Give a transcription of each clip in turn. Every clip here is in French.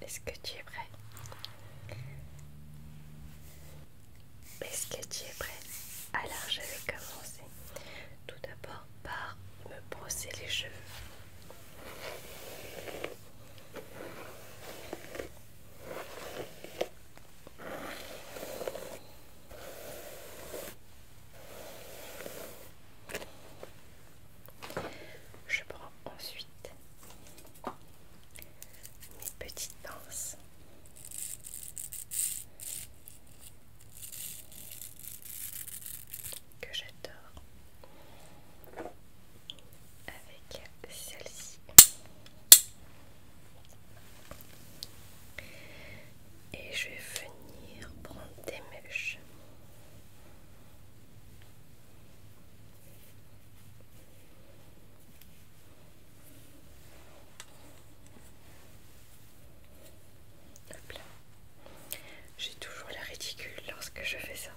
Est-ce que tu es prêt? Est-ce que tu es prêt? Alors je vais commencer tout d'abord par me brosser les cheveux. Je prends ensuite mes petites pinces que j'adore avec celle-ci et je vais venir prendre des mèches. Hop là. J'ai toujours l'air ridicule lorsque je fais ça.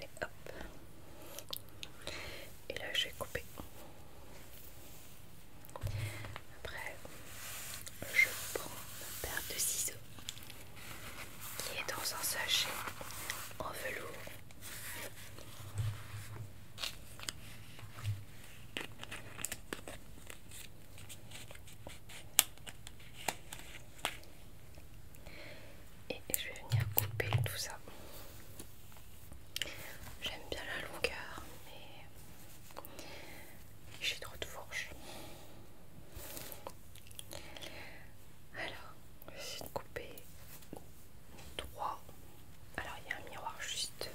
Et hop. Et là je vais couper. Après, je prends ma paire de ciseaux qui est dans un sachet en velours. Et je vais venir couper tout ça. J'aime bien la longueur, mais j'ai trop de fourche. Alors, je vais essayer de couper 3. Alors, il y a un miroir juste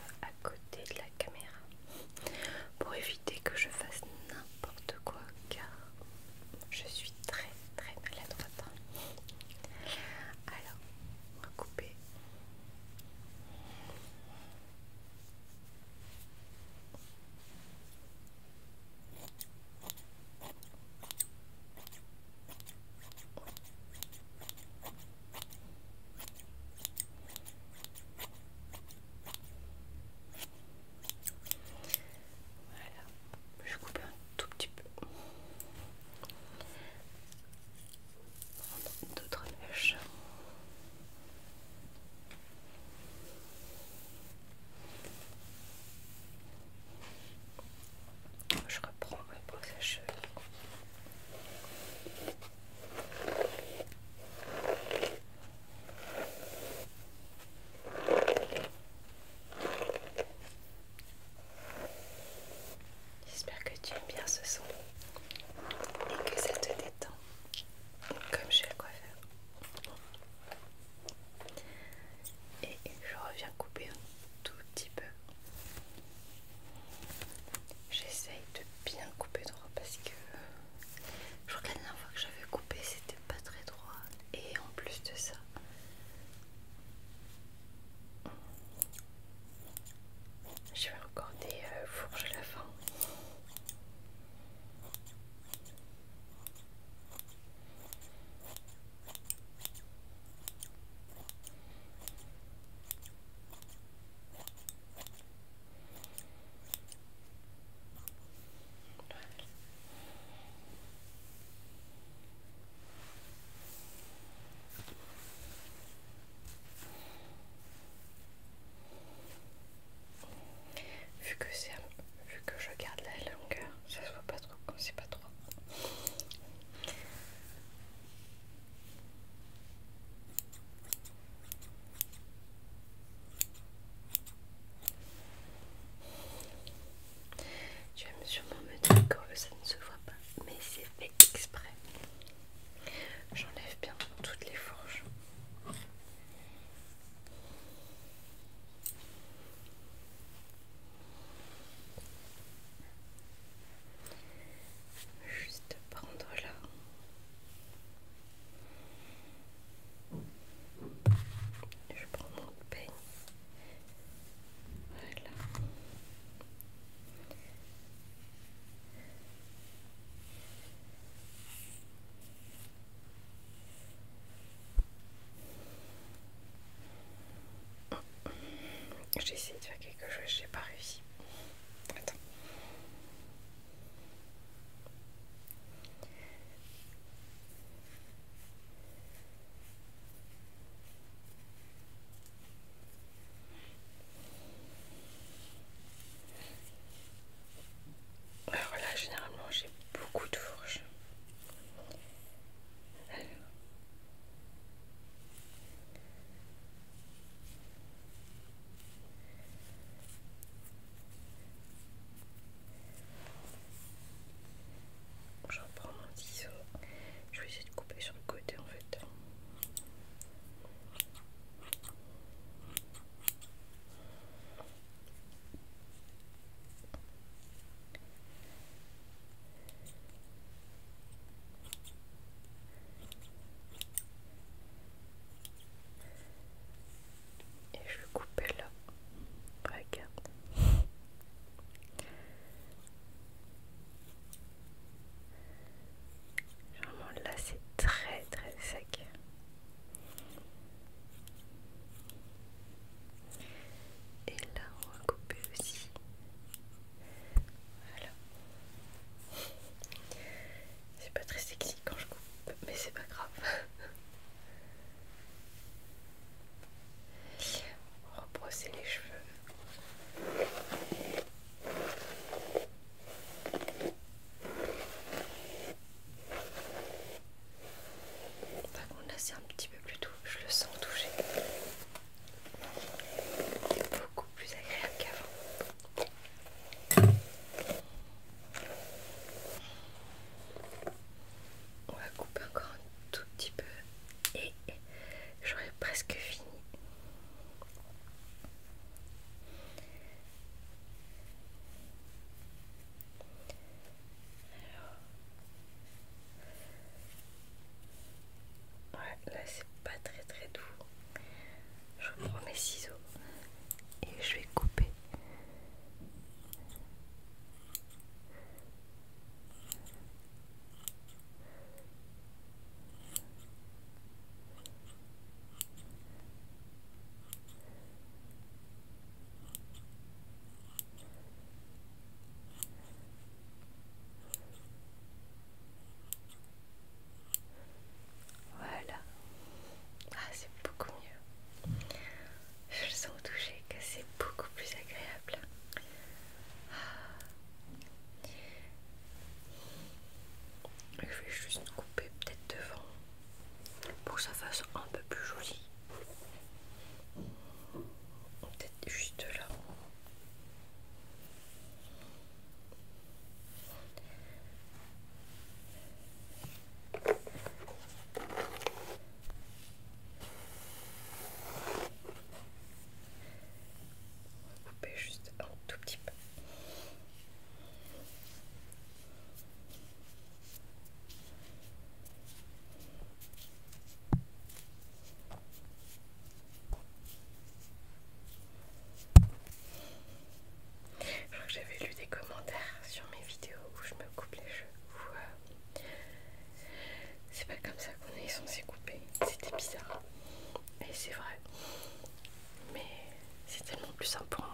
J'ai essayé de faire quelque chose, j'ai pas réussi. Attends. Alors là, généralement, j'ai beaucoup de fourches. J'en prends mon ciseau. Je vais essayer de couper sur le côté en fait. Et je vais couper là. Regarde. Vraiment là c'est très très sec. Et là on va couper aussi. Voilà. C'est pas très sexy quand je coupe, mais c'est pas grave. Rebrosser les cheveux. Par contre là c'est un petit peu plus doux, je le sens toucher. C'est beaucoup plus agréable qu'avant. On va couper encore un tout petit peu et j'aurai presque fini. Ouais, là c'est pas très très doux. Je reprends mes ciseaux et je vais couper. Voilà. Ah, c'est beaucoup mieux. Je le sens toucher que c'est beaucoup plus agréable. Je vais juste couper peut-être devant pour que ça fasse un peu plus joli. Peut-être juste là. Couper juste un tout petit peu. Je crois que j'avais lu des commentaires sur mes vidéos où je me coupe les cheveux. C'est pas comme ça qu'on est censé couper. C'était bizarre. Et c'est vrai. Mais c'est tellement plus simple pour